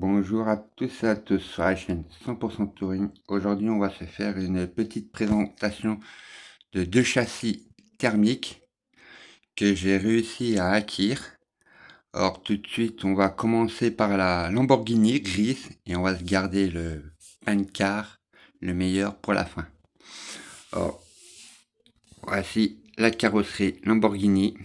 Bonjour à tous et à tous sur la chaîne 100% Touring. Aujourd'hui, on va se faire une petite présentation de deux châssis thermiques que j'ai réussi à acquérir. Alors tout de suite, on va commencer par la Lamborghini grise et on va se garder le Pancar, le meilleur pour la fin. Alors, voici la carrosserie Lamborghini.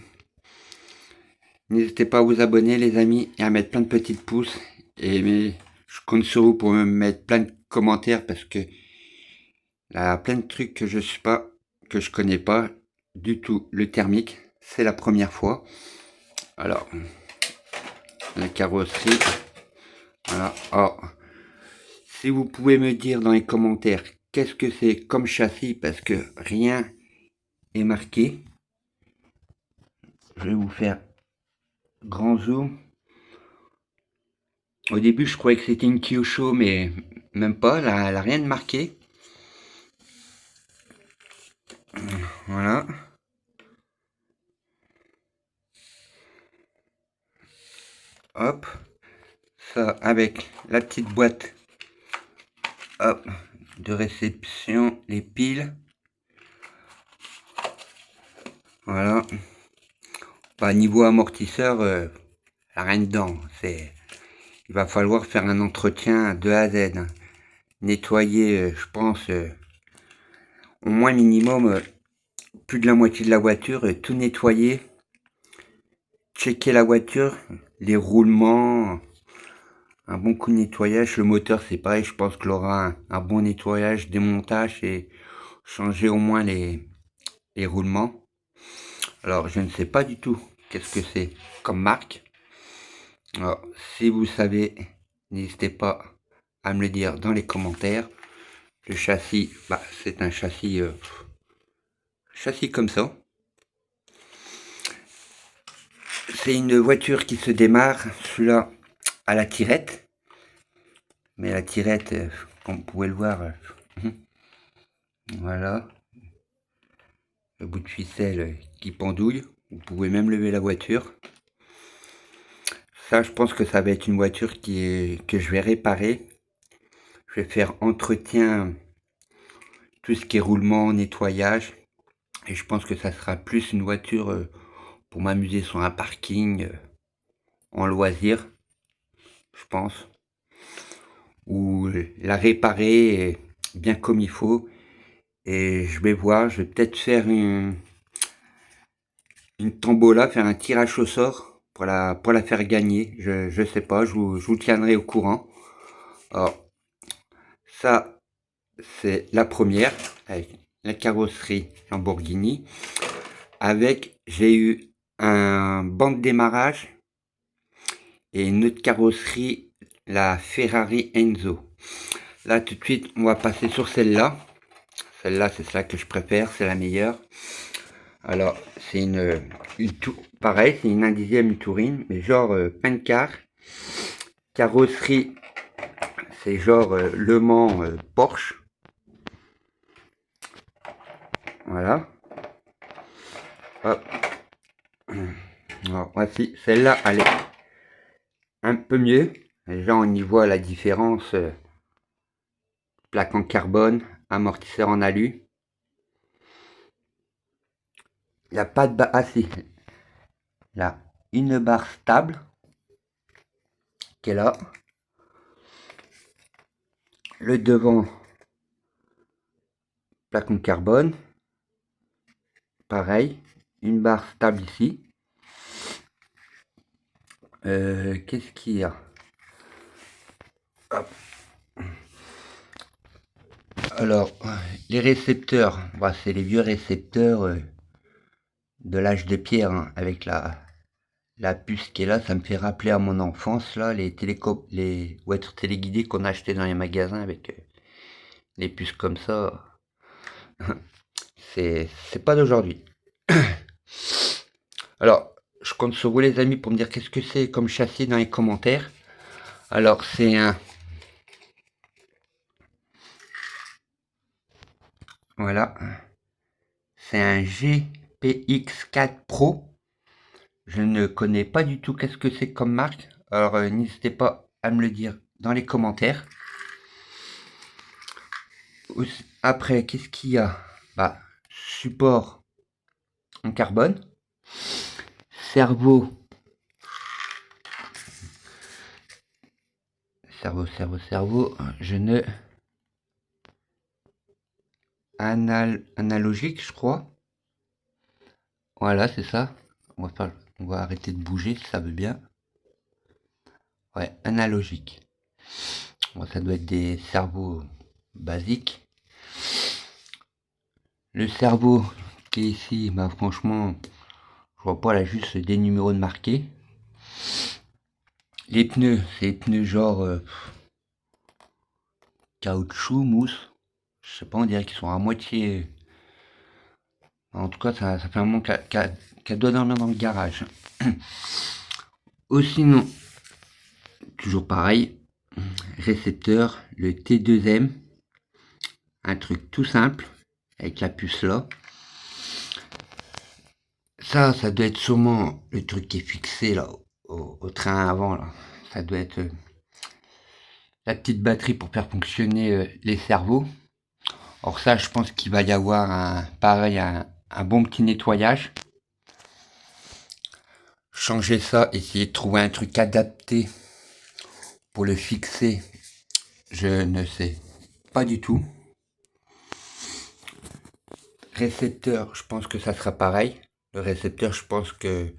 N'hésitez pas à vous abonner les amis et à mettre plein de petites pouces. Je compte sur vous pour me mettre plein de commentaires parce que il y a plein de trucs que je connais pas du tout. Le thermique, c'est la première fois. Alors, la carrosserie, voilà. Alors, si vous pouvez me dire dans les commentaires qu'est-ce que c'est comme châssis parce que rien est marqué. Je vais vous faire grand zoom. Au début, je croyais que c'était une Kyosho, mais même pas, elle a rien de marqué. Voilà. Hop. Ça avec la petite boîte. Hop. De réception, les piles. Voilà. Bah, niveau amortisseur, rien dedans. Il va falloir faire un entretien de A à Z. Hein. Nettoyer, je pense, au moins minimum plus de la moitié de la voiture, tout nettoyer, checker la voiture, les roulements, un bon coup de nettoyage. Le moteur, c'est pareil, je pense qu'il aura un bon nettoyage, démontage et changer au moins les roulements. Alors, je ne sais pas du tout qu'est-ce que c'est comme marque. Alors, si vous savez, n'hésitez pas à me le dire dans les commentaires. Le châssis, bah, c'est un châssis comme ça. C'est une voiture qui se démarre, celui-là à la tirette. Mais la tirette, comme vous pouvez le voir, voilà, le bout de ficelle qui pendouille. Vous pouvez même lever la voiture. Ça, je pense que ça va être une voiture que je vais réparer. Je vais faire entretien, tout ce qui est roulement, nettoyage. Et je pense que ça sera plus une voiture pour m'amuser sur un parking en loisir, je pense. Ou la réparer bien comme il faut. Et je vais voir, je vais peut-être faire une tombola, faire un tirage au sort pour la faire gagner. Je sais pas, je vous tiendrai au courant. Alors, ça, c'est la première, avec la carrosserie Lamborghini. J'ai eu un banc de démarrage et une autre carrosserie, la Ferrari Enzo. Là, tout de suite, on va passer sur celle-là. Celle-là, c'est celle que je préfère, c'est la meilleure. Alors, c'est pareil, c'est une 1/10 Touring, mais genre Pancar. Carrosserie, c'est genre Le Mans Porsche. Voilà. Hop. Alors, voici, celle-là, elle est un peu mieux. Déjà, on y voit la différence. Plaque en carbone, amortisseur en alu. Il n'y a pas de barre. Ah si, là, une barre stable qui est là. Le devant, plaque en carbone. Pareil, une barre stable ici. Qu'est-ce qu'il y a? Hop. Alors, les récepteurs, bah, c'est les vieux récepteurs de l'âge de pierre, hein, avec la puce qui est là. Ça me fait rappeler à mon enfance, là, les voitures téléguidées qu'on achetait dans les magasins avec les puces comme ça. C'est pas d'aujourd'hui. Alors, je compte sur vous les amis pour me dire qu'est-ce que c'est comme châssis dans les commentaires. Alors, voilà, c'est un GPX4 Pro. Je ne connais pas du tout qu'est-ce que c'est comme marque. Alors, n'hésitez pas à me le dire dans les commentaires. Après, qu'est-ce qu'il y a? Bah, support en carbone, cerveau, je ne analogique, je crois. Voilà, c'est ça. On va arrêter de bouger si ça veut bien. Ouais, analogique. Bon, ça doit être des cerveaux basiques. Le cerveau qui est ici, bah franchement, je vois pas là, juste des numéros de marqués. Les pneus, c'est des pneus genre caoutchouc, mousse. Je sais pas, on dirait qu'ils sont à moitié. En tout cas, ça fait un moment qu'elle doit dormir dans le garage. Ou sinon, toujours pareil, récepteur, le T2M, un truc tout simple, avec la puce là. Ça doit être sûrement le truc qui est fixé là, au train avant là. Ça doit être la petite batterie pour faire fonctionner les cerveaux. Or ça, je pense qu'il va y avoir un bon petit nettoyage. Changer ça, essayer de trouver un truc adapté pour le fixer, je ne sais pas du tout. Récepteur, je pense que ça sera pareil. Le récepteur, je pense que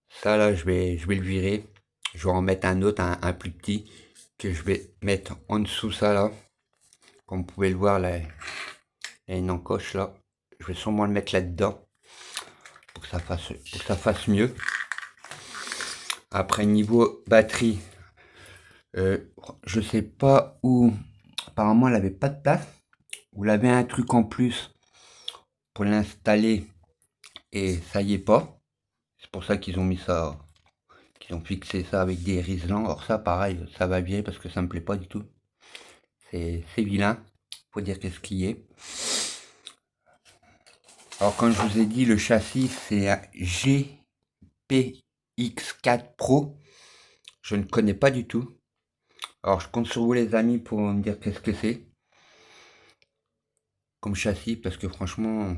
ça là, je vais le virer. Je vais en mettre un autre, un plus petit, que je vais mettre en dessous ça là. Comme vous pouvez le voir là, il y a une encoche là. Je vais sûrement le mettre là-dedans pour que ça fasse mieux. Après niveau batterie, je sais pas où. Apparemment, elle avait pas de place. Vous l'avez un truc en plus pour l'installer et ça y est pas. C'est pour ça qu'ils ont mis ça, qu'ils ont fixé ça avec des riselants. Or ça, pareil, ça va bien parce que ça me plaît pas du tout. C'est vilain. Faut dire qu'est-ce qu'il y est. Alors comme je vous ai dit, le châssis c'est un GPX4 Pro. Je ne connais pas du tout. Alors je compte sur vous les amis pour me dire qu'est-ce que c'est comme châssis parce que franchement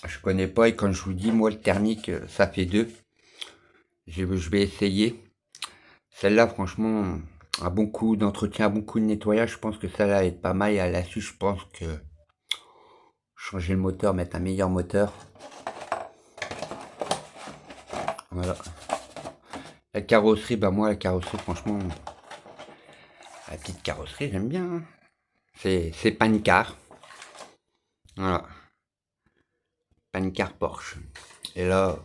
je connais pas et quand je vous dis moi le thermique ça fait 2. Je vais essayer. Celle-là franchement un bon coup d'entretien, un bon coup de nettoyage, je pense que celle-là est pas mal et à la suite je pense que changer le moteur, mettre un meilleur moteur. Voilà. La carrosserie, bah moi la carrosserie franchement la petite carrosserie j'aime bien. Hein. C'est Pancar. Voilà. Pancar Porsche. Et là,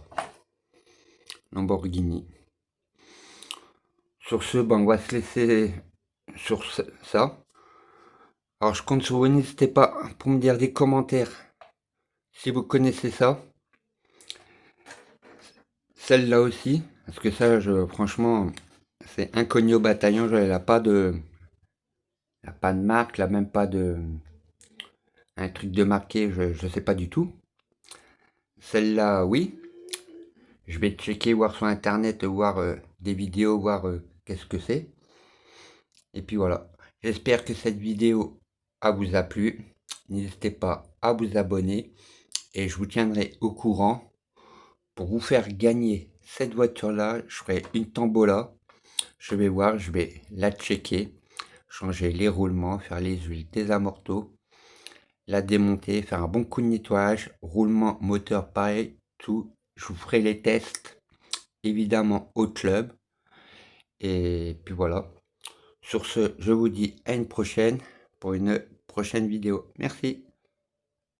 Lamborghini. Sur ce, ben, on va se laisser sur ça. Alors je compte sur vous, n'hésitez pas pour me dire des commentaires si vous connaissez ça. Celle-là aussi, parce que ça, franchement, c'est inconnu au bataillon. Elle n'a pas de marque, elle n'a même pas de un truc de marqué, je sais pas du tout. Celle-là, oui. Je vais checker, voir sur internet, voir des vidéos, voir qu'est-ce que c'est. Et puis voilà. J'espère que cette vidéo vous a plu. N'hésitez pas à vous abonner et je vous tiendrai au courant pour vous faire gagner cette voiture-là. Je ferai une tombola. Je vais voir, je vais la checker, changer les roulements, faire les huiles des amortos, la démonter, faire un bon coup de nettoyage, roulement, moteur pareil, tout. Je vous ferai les tests évidemment au club. Et puis voilà. Sur ce, je vous dis à une prochaine pour une prochaine vidéo. Merci.